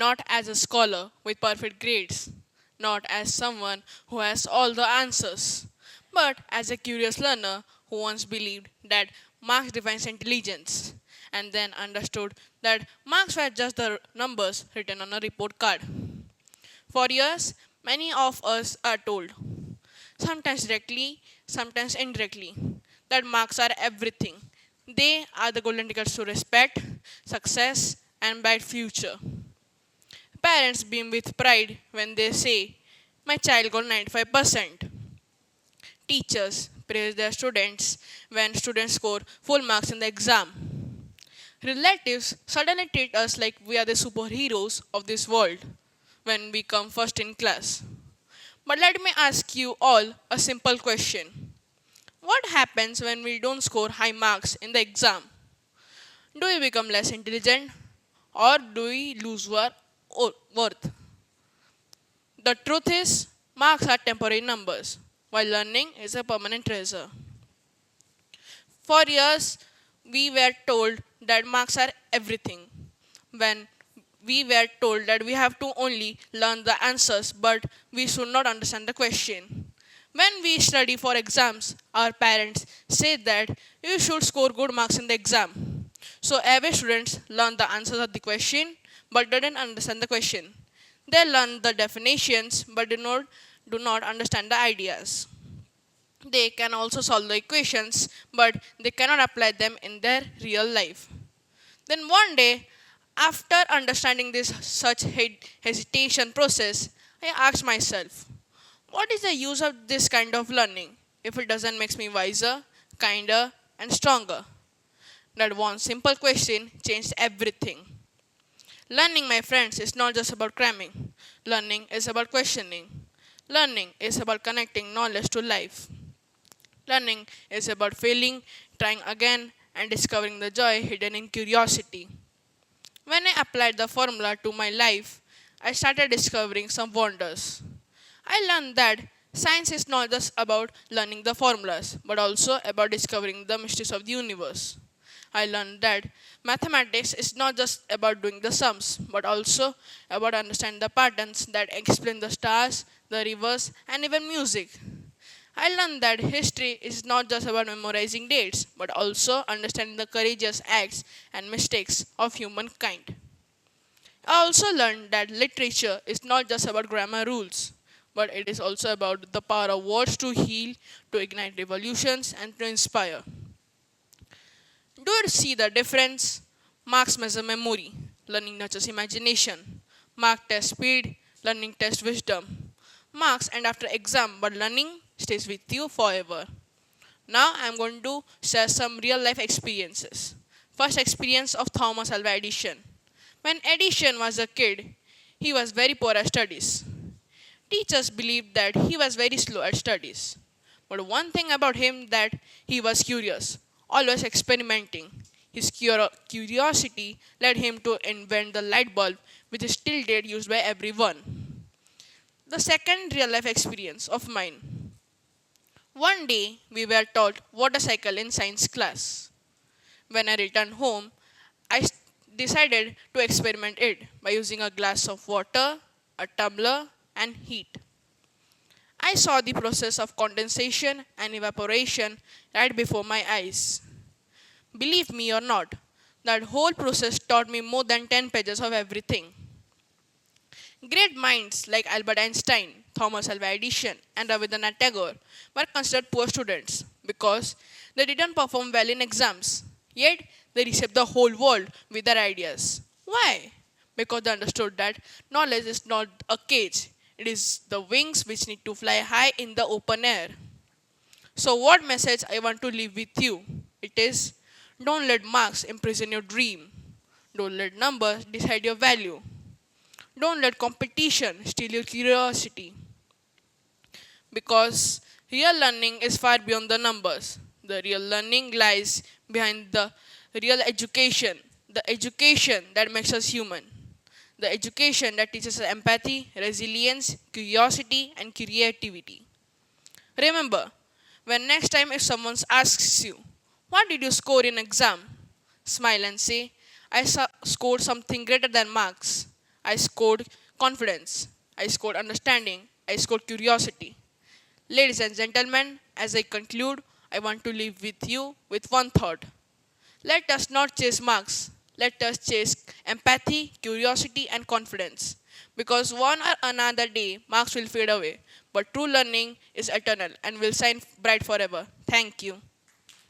not as a scholar with perfect grades, not as someone who has all the answers, but as a curious learner who once believed that marks defines intelligence and then understood that marks were just the numbers written on a report card. For years, many of us are told, sometimes directly, sometimes indirectly, that marks are everything. They are the golden tickets to respect, success, and bright future. Parents beam with pride when they say, my child got 95%. Teachers praise their students when students score full marks in the exam. Relatives suddenly treat us like we are the superheroes of this world when we come first in class. But let me ask you all a simple question. What happens when we don't score high marks in the exam? Do we become less intelligent or do we lose our worth? The truth is, marks are temporary numbers, while learning is a permanent treasure. For years, we were told that marks are everything. When we were told that we have to only learn the answers, but we should not understand the question. When we study for exams, our parents say that you should score good marks in the exam. So every student learn the answers of the question but didn't understand the question. They learn the definitions but do not understand the ideas. They can also solve the equations but they cannot apply them in their real life. Then one day, after understanding this such hesitation process, I asked myself, what is the use of this kind of learning if it doesn't make me wiser, kinder, and stronger? That one simple question changed everything. Learning, my friends, is not just about cramming. Learning is about questioning. Learning is about connecting knowledge to life. Learning is about failing, trying again, and discovering the joy hidden in curiosity. When I applied the formula to my life, I started discovering some wonders. I learned that science is not just about learning the formulas, but also about discovering the mysteries of the universe. I learned that mathematics is not just about doing the sums, but also about understanding the patterns that explain the stars, the rivers, and even music. I learned that history is not just about memorizing dates, but also understanding the courageous acts and mistakes of humankind. I also learned that literature is not just about grammar rules, but it is also about the power of words to heal, to ignite revolutions, and to inspire. Do you see the difference? Marks measure memory, learning nurtures imagination. Mark test speed, learning test wisdom. Marks end after exam, but learning stays with you forever. Now I'm going to share some real life experiences. First experience of Thomas Alva Edison. When Edison was a kid, he was very poor at studies. Teachers believed that he was very slow at studies. But one thing about him that he was curious, always experimenting. His curiosity led him to invent the light bulb, which is still today used by everyone. The second real life experience of mine. One day we were taught water cycle in science class. When I returned home, I decided to experiment it by using a glass of water, a tumbler, and heat. I saw the process of condensation and evaporation right before my eyes. Believe me or not, that whole process taught me more than 10 pages of everything. Great minds like Albert Einstein, Thomas Alva Edison, and Rabindranath Tagore were considered poor students because they didn't perform well in exams. Yet, they reshaped the whole world with their ideas. Why? Because they understood that knowledge is not a cage, it is the wings which need to fly high in the open air. So, what message I want to leave with you? It is, don't let marks imprison your dream. Don't let numbers decide your value. Don't let competition steal your curiosity. Because real learning is far beyond the numbers. The real learning lies behind the real education, the education that makes us human, the education that teaches us empathy, resilience, curiosity, and creativity. Remember, when next time if someone asks you, what did you score in exam? Smile and say, I scored something greater than marks. I scored confidence. I scored understanding. I scored curiosity. Ladies and gentlemen, as I conclude, I want to leave with you with one thought. Let us not chase marks. Let us chase empathy, curiosity, and confidence. Because one or another day, marks will fade away. But true learning is eternal and will shine bright forever. Thank you.